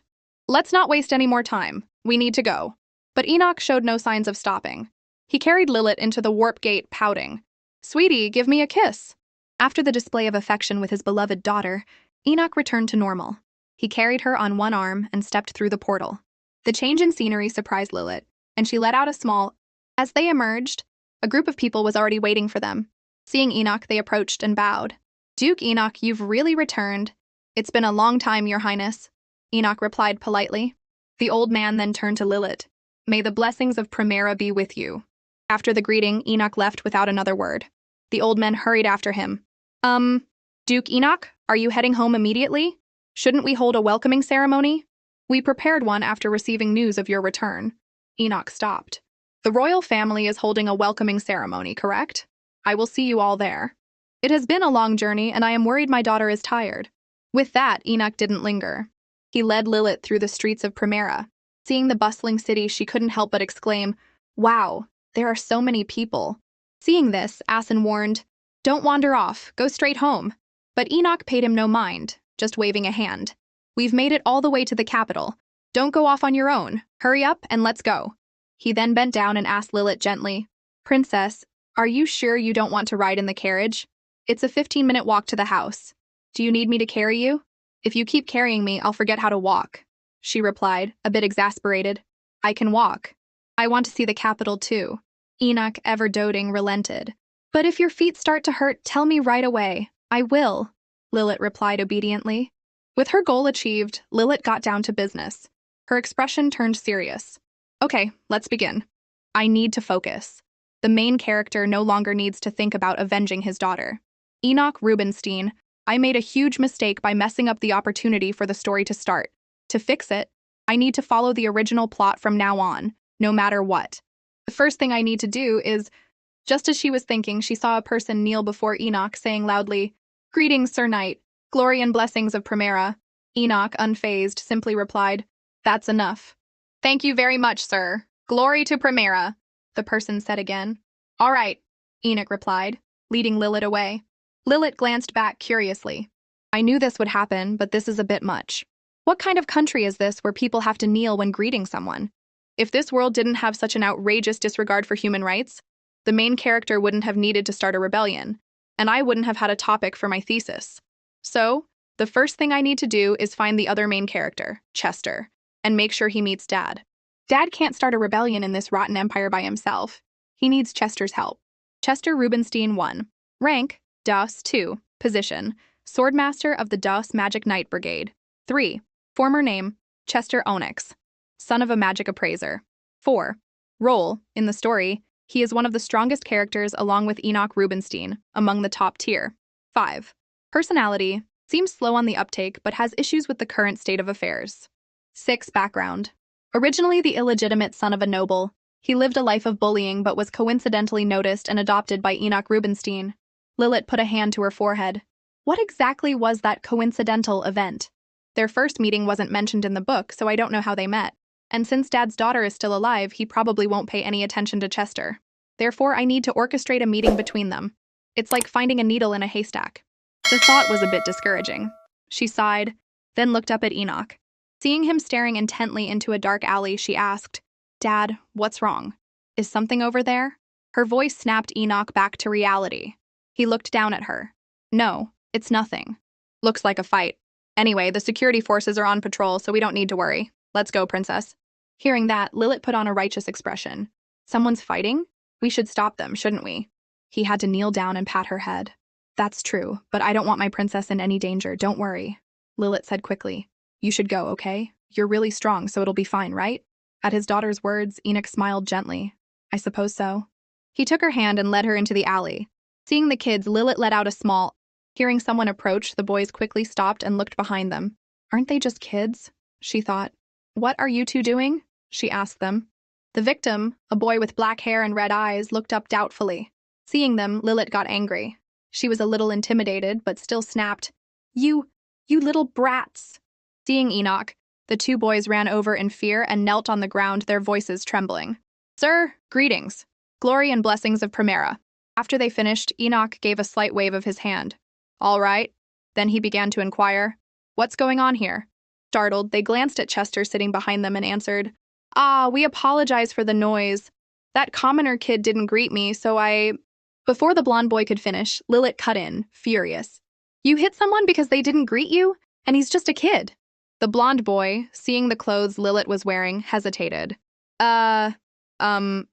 Let's not waste any more time. We need to go. But Enoch showed no signs of stopping. He carried Lilith into the warp gate, pouting. Sweetie, give me a kiss. After the display of affection with his beloved daughter, Enoch returned to normal. He carried her on one arm and stepped through the portal. The change in scenery surprised Lilith, and she let out a small. As they emerged, a group of people was already waiting for them. Seeing Enoch, they approached and bowed. Duke Enoch, you've really returned. It's been a long time, Your Highness, Enoch replied politely. The old man then turned to Lilith. May the blessings of Primera be with you. After the greeting, Enoch left without another word. The old men hurried after him. Duke Enoch, are you heading home immediately? Shouldn't we hold a welcoming ceremony? We prepared one after receiving news of your return. Enoch stopped. The royal family is holding a welcoming ceremony, correct? I will see you all there. It has been a long journey, and I am worried my daughter is tired. With that, Enoch didn't linger. He led Lilith through the streets of Primera. Seeing the bustling city, she couldn't help but exclaim, Wow, there are so many people. Seeing this, Asen warned, Don't wander off, go straight home. But Enoch paid him no mind, just waving a hand. We've made it all the way to the capital. Don't go off on your own. Hurry up and let's go. He then bent down and asked Lilith gently, Princess, are you sure you don't want to ride in the carriage? It's a 15-minute walk to the house. Do you need me to carry you? If you keep carrying me, I'll forget how to walk. She replied, a bit exasperated. I can walk. I want to see the capital too. Enoch, ever doting, relented. But if your feet start to hurt, tell me right away. I will, Lilith replied obediently. With her goal achieved, Lilith got down to business. Her expression turned serious. Okay, let's begin. I need to focus. The main character no longer needs to think about avenging his daughter. Enoch Rubinstein, I made a huge mistake by messing up the opportunity for the story to start. To fix it, I need to follow the original plot from now on, no matter what. The first thing I need to do is, just as she was thinking, she saw a person kneel before Enoch, saying loudly, Greetings, Sir Knight. Glory and blessings of Primera. Enoch, unfazed, simply replied, That's enough. Thank you very much, sir. Glory to Primera, the person said again. All right, Enoch replied, leading Lilith away. Lilith glanced back curiously. I knew this would happen, but this is a bit much. What kind of country is this where people have to kneel when greeting someone? If this world didn't have such an outrageous disregard for human rights, the main character wouldn't have needed to start a rebellion, and I wouldn't have had a topic for my thesis. So, the first thing I need to do is find the other main character, Chester, and make sure he meets Dad. Dad can't start a rebellion in this rotten empire by himself. He needs Chester's help. Chester Rubinstein 1. Rank, DOS 2. Position, Swordmaster of the DOS Magic Knight Brigade. 3. Former name, Chester Onyx. Son of a magic appraiser. 4. Role, in the story, he is one of the strongest characters along with Enoch Rubinstein, among the top tier. 5. Personality, seems slow on the uptake but has issues with the current state of affairs. 6. Background. Originally the illegitimate son of a noble, he lived a life of bullying but was coincidentally noticed and adopted by Enoch Rubinstein. Lilith put a hand to her forehead. What exactly was that coincidental event? Their first meeting wasn't mentioned in the book, so I don't know how they met. And since Dad's daughter is still alive, he probably won't pay any attention to Chester. Therefore, I need to orchestrate a meeting between them. It's like finding a needle in a haystack. The thought was a bit discouraging. She sighed, then looked up at Enoch. Seeing him staring intently into a dark alley, she asked, Dad, what's wrong? Is something over there? Her voice snapped Enoch back to reality. He looked down at her. No, it's nothing. Looks like a fight. Anyway, the security forces are on patrol, so we don't need to worry. Let's go, Princess. Hearing that, Lilith put on a righteous expression. Someone's fighting? We should stop them, shouldn't we? He had to kneel down and pat her head. That's true, but I don't want my princess in any danger, don't worry. Lilith said quickly. You should go, okay? You're really strong, so it'll be fine, right? At his daughter's words, Enoch smiled gently. I suppose so. He took her hand and led her into the alley. Seeing the kids, Lilith let out a small. Hearing someone approach, the boys quickly stopped and looked behind them. Aren't they just kids? She thought. What are you two doing? She asked them. The victim, a boy with black hair and red eyes, looked up doubtfully. Seeing them, Lilith got angry. She was a little intimidated, but still snapped. You little brats. Seeing Enoch, the two boys ran over in fear and knelt on the ground, their voices trembling. Sir, greetings. Glory and blessings of Primera. After they finished, Enoch gave a slight wave of his hand. All right. Then he began to inquire. What's going on here? Startled, they glanced at Chester sitting behind them and answered, we apologize for the noise. That commoner kid didn't greet me, so I... Before the blonde boy could finish, Lilith cut in, furious. You hit someone because they didn't greet you? And he's just a kid. The blonde boy, seeing the clothes Lilith was wearing, hesitated. Miss, I'm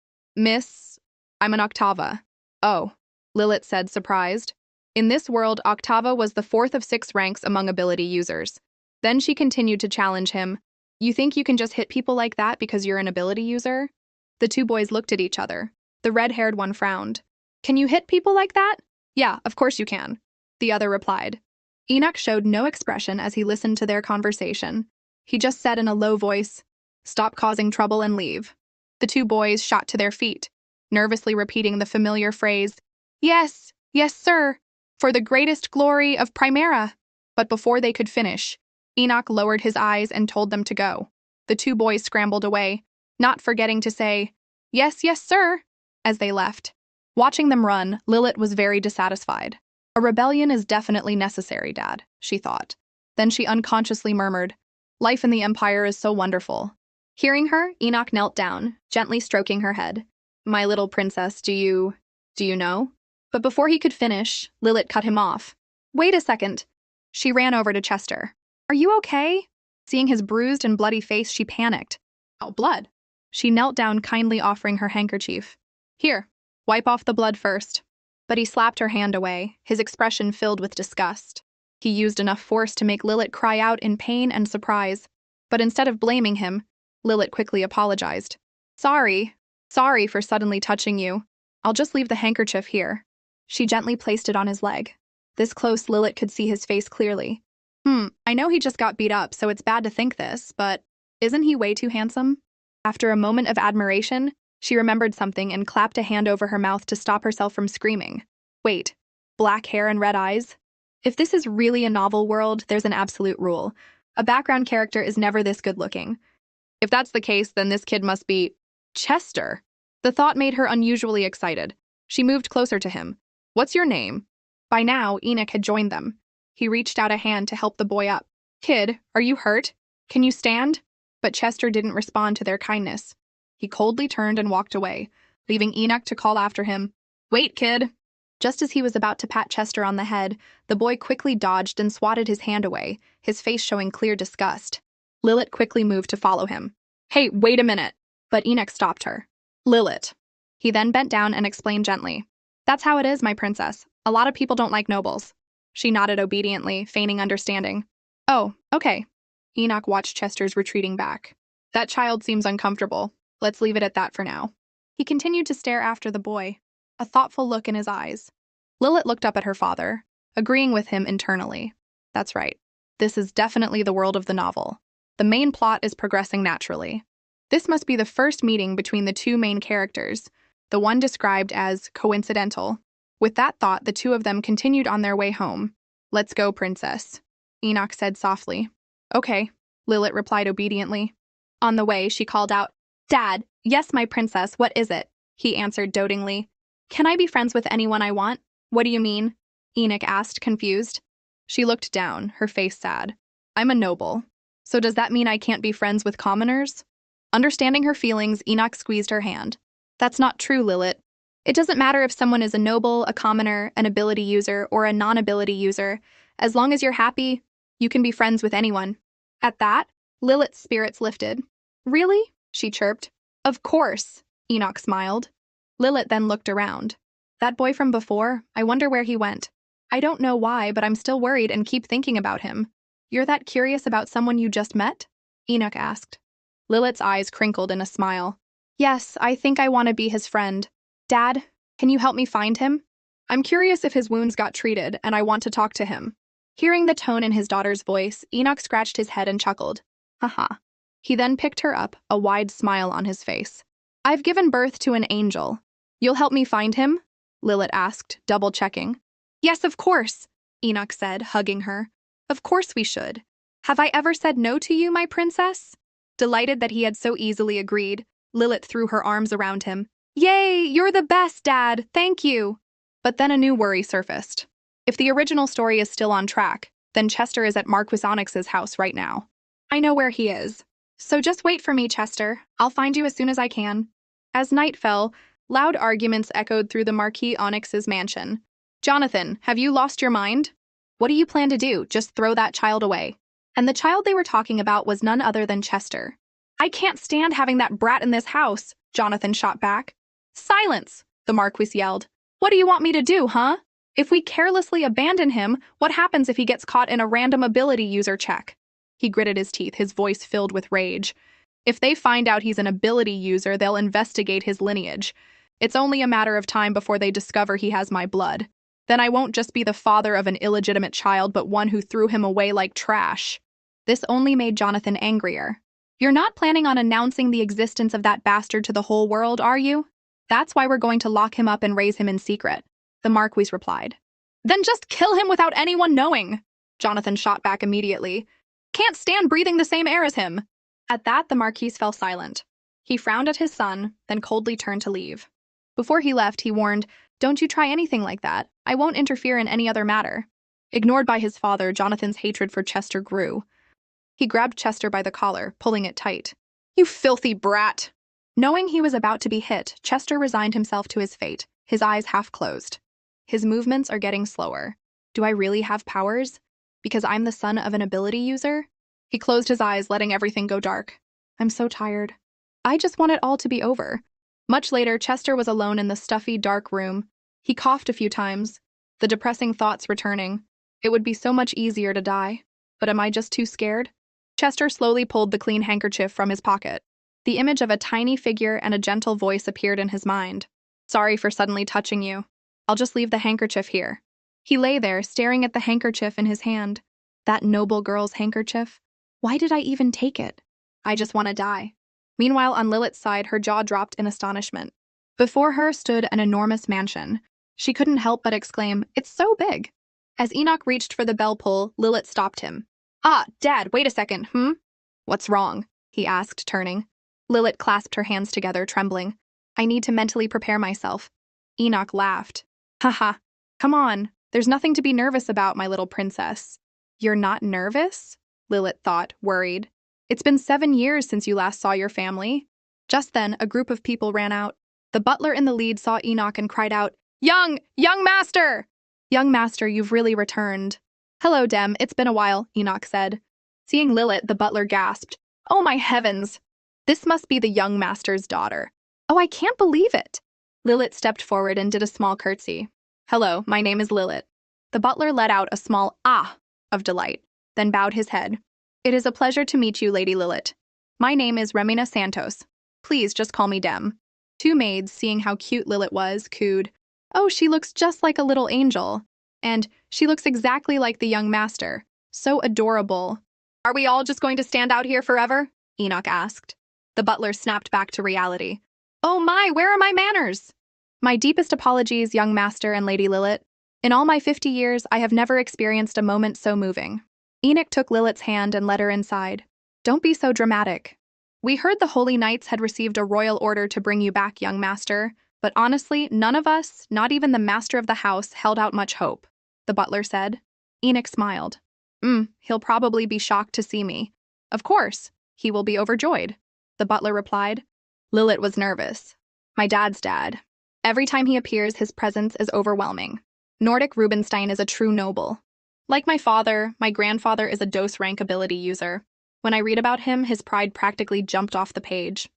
an Octava. Oh, Lilith said, surprised. In this world, Octava was the 4th of 6 ranks among ability users. Then she continued to challenge him. You think you can just hit people like that because you're an ability user? The two boys looked at each other. The red-haired one frowned. Can you hit people like that? Yeah, of course you can. The other replied. Enoch showed no expression as he listened to their conversation. He just said in a low voice, Stop causing trouble and leave. The two boys shot to their feet, nervously repeating the familiar phrase, Yes, yes, sir, for the greatest glory of Primera. But before they could finish, Enoch lowered his eyes and told them to go. The two boys scrambled away, not forgetting to say, Yes, yes, sir, as they left. Watching them run, Lilith was very dissatisfied. A rebellion is definitely necessary, Dad, she thought. Then she unconsciously murmured, "Life in the Empire is so wonderful." Hearing her, Enoch knelt down, gently stroking her head. "My little princess, do you know?" But before he could finish, Lilith cut him off. "Wait a second." She ran over to Chester. "Are you okay?" Seeing his bruised and bloody face, she panicked. "Oh, blood." She knelt down, kindly offering her handkerchief. "Here, wipe off the blood first." But he slapped her hand away, his expression filled with disgust. He used enough force to make Lilith cry out in pain and surprise. But instead of blaming him, Lilith quickly apologized. Sorry for suddenly touching you. I'll just leave the handkerchief here." She gently placed it on his leg. This close, Lilith could see his face clearly. I know he just got beat up, so it's bad to think this, but isn't he way too handsome?" After a moment of admiration, she remembered something and clapped a hand over her mouth to stop herself from screaming. Wait, black hair and red eyes? If this is really a novel world, there's an absolute rule. A background character is never this good-looking. If that's the case, then this kid must be Chester. The thought made her unusually excited. She moved closer to him. "What's your name?" By now, Enoch had joined them. He reached out a hand to help the boy up. "Kid, are you hurt? Can you stand?" But Chester didn't respond to their kindness. He coldly turned and walked away, leaving Enoch to call after him, "Wait, kid." Just as he was about to pat Chester on the head, the boy quickly dodged and swatted his hand away, his face showing clear disgust. Lilith quickly moved to follow him. "Hey, wait a minute." But Enoch stopped her. "Lilith." He then bent down and explained gently. "That's how it is, my princess. A lot of people don't like nobles." She nodded obediently, feigning understanding. "Oh, okay." Enoch watched Chester's retreating back. "That child seems uncomfortable. Let's leave it at that for now." He continued to stare after the boy, a thoughtful look in his eyes. Lilith looked up at her father, agreeing with him internally. That's right. This is definitely the world of the novel. The main plot is progressing naturally. This must be the first meeting between the two main characters, the one described as coincidental. With that thought, the two of them continued on their way home. "Let's go, princess," Enoch said softly. "Okay," Lilith replied obediently. On the way, she called out, "Dad, yes, my princess, what is it?" He answered dotingly, "Can I be friends with anyone I want?" "What do you mean?" Enoch asked, confused. She looked down, her face sad. "I'm a noble. So does that mean I can't be friends with commoners?" Understanding her feelings, Enoch squeezed her hand. "That's not true, Lilith. It doesn't matter if someone is a noble, a commoner, an ability user, or a non-ability user. As long as you're happy, you can be friends with anyone." At that, Lilith's spirits lifted. "Really?" she chirped. "Of course," Enoch smiled. Lilith then looked around. "That boy from before, I wonder where he went. I don't know why, but I'm still worried and keep thinking about him." "You're that curious about someone you just met?" Enoch asked. Lilith's eyes crinkled in a smile. "Yes, I think I want to be his friend. Dad, can you help me find him? I'm curious if his wounds got treated, and I want to talk to him." Hearing the tone in his daughter's voice, Enoch scratched his head and chuckled. Haha. He then picked her up, a wide smile on his face. "I've given birth to an angel. You'll help me find him?" Lilith asked, double-checking. "Yes, of course," Enoch said, hugging her. "Of course we should. Have I ever said no to you, my princess?" Delighted that he had so easily agreed, Lilith threw her arms around him. "Yay, you're the best, Dad, thank you." But then a new worry surfaced. If the original story is still on track, then Chester is at Marquis Onyx's house right now. "I know where he is. So just wait for me, Chester. I'll find you as soon as I can." As night fell, loud arguments echoed through the Marquis Onyx's mansion. "Jonathan, have you lost your mind? What do you plan to do? Just throw that child away?" And the child they were talking about was none other than Chester. "I can't stand having that brat in this house," Jonathan shot back. "Silence!" the Marquis yelled. "What do you want me to do, huh? If we carelessly abandon him, what happens if he gets caught in a random ability user check?" He gritted his teeth, his voice filled with rage. "If they find out he's an ability user, they'll investigate his lineage. It's only a matter of time before they discover he has my blood. Then I won't just be the father of an illegitimate child, but one who threw him away like trash." This only made Jonathan angrier. "You're not planning on announcing the existence of that bastard to the whole world, are you? That's why we're going to lock him up and raise him in secret," the Marquis replied. "Then just kill him without anyone knowing," Jonathan shot back immediately. "Can't stand breathing the same air as him." At that, the Marquis fell silent. He frowned at his son, then coldly turned to leave. Before he left, he warned, Don't you try anything like that. I won't interfere in any other matter. Ignored by his father, Jonathan's hatred for Chester grew. He grabbed Chester by the collar, pulling it tight. You filthy brat! Knowing he was about to be hit, Chester resigned himself to his fate, his eyes half closed. His movements are getting slower. Do I really have powers? Because I'm the son of an ability user? He closed his eyes, letting everything go dark. I'm so tired. I just want it all to be over. Much later, Chester was alone in the stuffy, dark room. He coughed a few times, the depressing thoughts returning. It would be so much easier to die. But am I just too scared? Chester slowly pulled the clean handkerchief from his pocket. The image of a tiny figure and a gentle voice appeared in his mind. Sorry for suddenly touching you. I'll just leave the handkerchief here. He lay there, staring at the handkerchief in his hand. That noble girl's handkerchief? Why did I even take it? I just want to die. Meanwhile, on Lilith's side, her jaw dropped in astonishment. Before her stood an enormous mansion. She couldn't help but exclaim, "It's so big." As Enoch reached for the bell pull, Lilith stopped him. Ah, Dad, wait a second, What's wrong? He asked, turning. Lilith clasped her hands together, trembling. I need to mentally prepare myself. Enoch laughed. Haha, come on. There's nothing to be nervous about, my little princess. You're not nervous? Lilith thought, worried. It's been 7 years since you last saw your family. Just then, a group of people ran out. The butler in the lead saw Enoch and cried out, Young master! Young master, you've really returned. Hello, Dem, it's been a while, Enoch said. Seeing Lilith, the butler gasped, Oh my heavens! This must be the young master's daughter. Oh, I can't believe it! Lilith stepped forward and did a small curtsy. Hello, my name is Lilith. The butler let out a small ah of delight, then bowed his head. It is a pleasure to meet you, Lady Lilith. My name is Remina Santos. Please just call me Dem. Two maids, seeing how cute Lilith was, cooed, Oh, she looks just like a little angel. And she looks exactly like the young master. So adorable. Are we all just going to stand out here forever? Enoch asked. The butler snapped back to reality. Oh my, where are my manners? My deepest apologies, young master and Lady Lilith. In all my 50 years, I have never experienced a moment so moving. Enoch took Lilith's hand and led her inside. Don't be so dramatic. We heard the Holy Knights had received a royal order to bring you back, young master, but honestly, none of us, not even the master of the house, held out much hope, the butler said. Enoch smiled. He'll probably be shocked to see me. Of course, he will be overjoyed, the butler replied. Lilith was nervous. My dad's dad. Every time he appears, his presence is overwhelming. Nordic Rubinstein is a true noble. Like my father, my grandfather is a dose-rank ability user. When I read about him, his pride practically jumped off the page.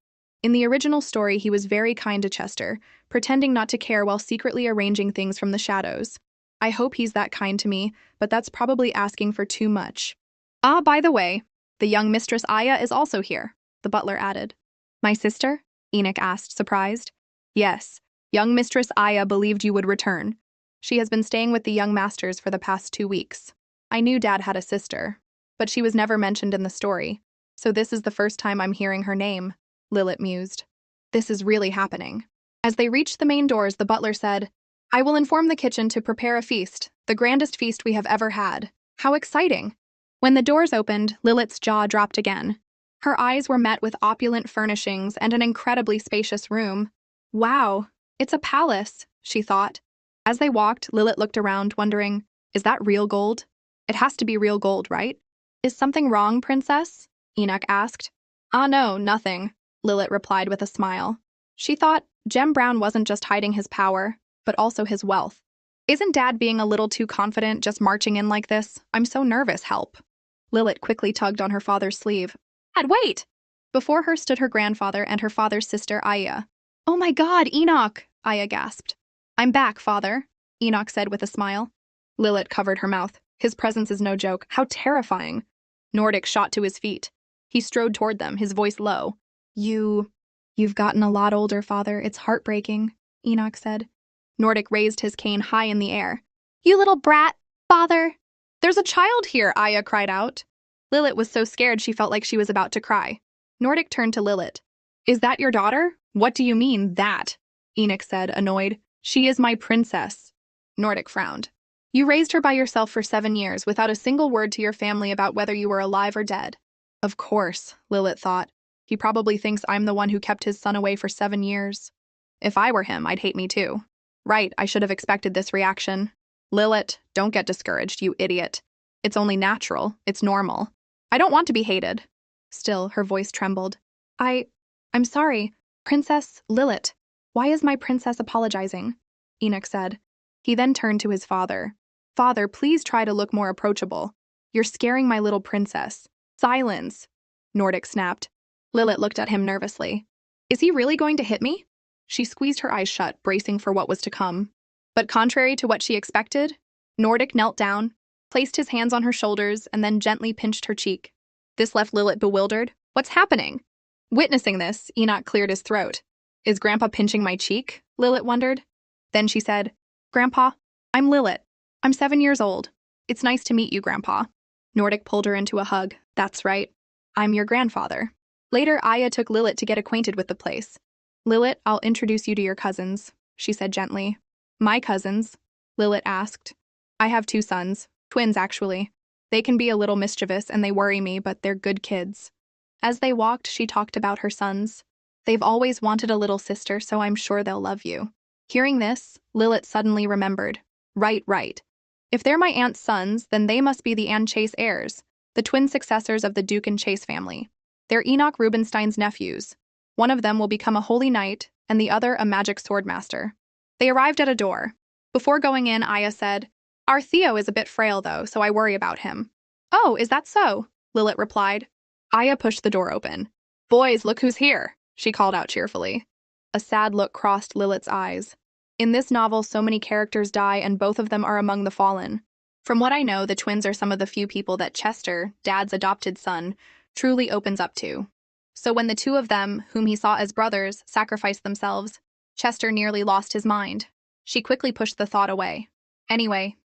In the original story, he was very kind to Chester, pretending not to care while secretly arranging things from the shadows. I hope he's that kind to me, but that's probably asking for too much. Ah, by the way, the young Mistress Aya is also here, the butler added. My sister? Enoch asked, surprised. Yes, young Mistress Aya believed you would return. She has been staying with the young masters for the past 2 weeks. I knew Dad had a sister, but she was never mentioned in the story, so this is the first time I'm hearing her name, Lilith mused. This is really happening. As they reached the main doors, the butler said, I will inform the kitchen to prepare a feast, the grandest feast we have ever had. How exciting! When the doors opened, Lilith's jaw dropped again. Her eyes were met with opulent furnishings and an incredibly spacious room. Wow, it's a palace, she thought. As they walked, Lilith looked around, wondering, is that real gold? It has to be real gold, right? Is something wrong, princess? Enoch asked. Ah, no, nothing, Lilith replied with a smile. She thought Jem Brown wasn't just hiding his power, but also his wealth. Isn't Dad being a little too confident just marching in like this? I'm so nervous, help. Lilith quickly tugged on her father's sleeve. Dad, wait! Before her stood her grandfather and her father's sister, Aya. Oh my God, Enoch! Aya gasped. I'm back, father, Enoch said with a smile. Lilith covered her mouth. His presence is no joke. How terrifying. Nordic shot to his feet. He strode toward them, his voice low. You've gotten a lot older, father. It's heartbreaking, Enoch said. Nordic raised his cane high in the air. You little brat, father. There's a child here, Aya cried out. Lilith was so scared she felt like she was about to cry. Nordic turned to Lilith. Is that your daughter? What do you mean, that? Enoch said, annoyed. She is my princess. Nordic frowned. You raised her by yourself for 7 years without a single word to your family about whether you were alive or dead. Of course, Lilith thought. He probably thinks I'm the one who kept his son away for 7 years. If I were him, I'd hate me too. Right, I should have expected this reaction. Lilith, don't get discouraged, you idiot. It's only natural. It's normal. I don't want to be hated. Still, her voice trembled. I'm sorry. Princess Lilith. Why is my princess apologizing? Enoch said. He then turned to his father. Father, please try to look more approachable. You're scaring my little princess. Silence, Nordic snapped. Lilith looked at him nervously. Is he really going to hit me? She squeezed her eyes shut, bracing for what was to come. But contrary to what she expected, Nordic knelt down, placed his hands on her shoulders, and then gently pinched her cheek. This left Lilith bewildered. What's happening? Witnessing this, Enoch cleared his throat. Is Grandpa pinching my cheek? Lilith wondered. Then she said, Grandpa, I'm Lilith. I'm 7 years old. It's nice to meet you, Grandpa. Nordic pulled her into a hug. That's right. I'm your grandfather. Later, Aya took Lilith to get acquainted with the place. Lilith, I'll introduce you to your cousins, she said gently. My cousins? Lilith asked. I have 2 sons, twins actually. They can be a little mischievous and they worry me, but they're good kids. As they walked, she talked about her sons. They've always wanted a little sister, so I'm sure they'll love you. Hearing this, Lilith suddenly remembered. Right. If they're my aunt's sons, then they must be the Anne Chase heirs, the twin successors of the Duke and Chase family. They're Enoch Rubinstein's nephews. One of them will become a holy knight, and the other a magic swordmaster. They arrived at a door. Before going in, Aya said, Our Theo is a bit frail, though, so I worry about him. Oh, is that so? Lilith replied. Aya pushed the door open. Boys, look who's here, she called out cheerfully. A sad look crossed Lilith's eyes. In this novel, so many characters die, and both of them are among the fallen. From what I know, the twins are some of the few people that Chester, Dad's adopted son, truly opens up to. So when the 2 of them, whom he saw as brothers, sacrificed themselves, Chester nearly lost his mind. She quickly pushed the thought away. Anyway,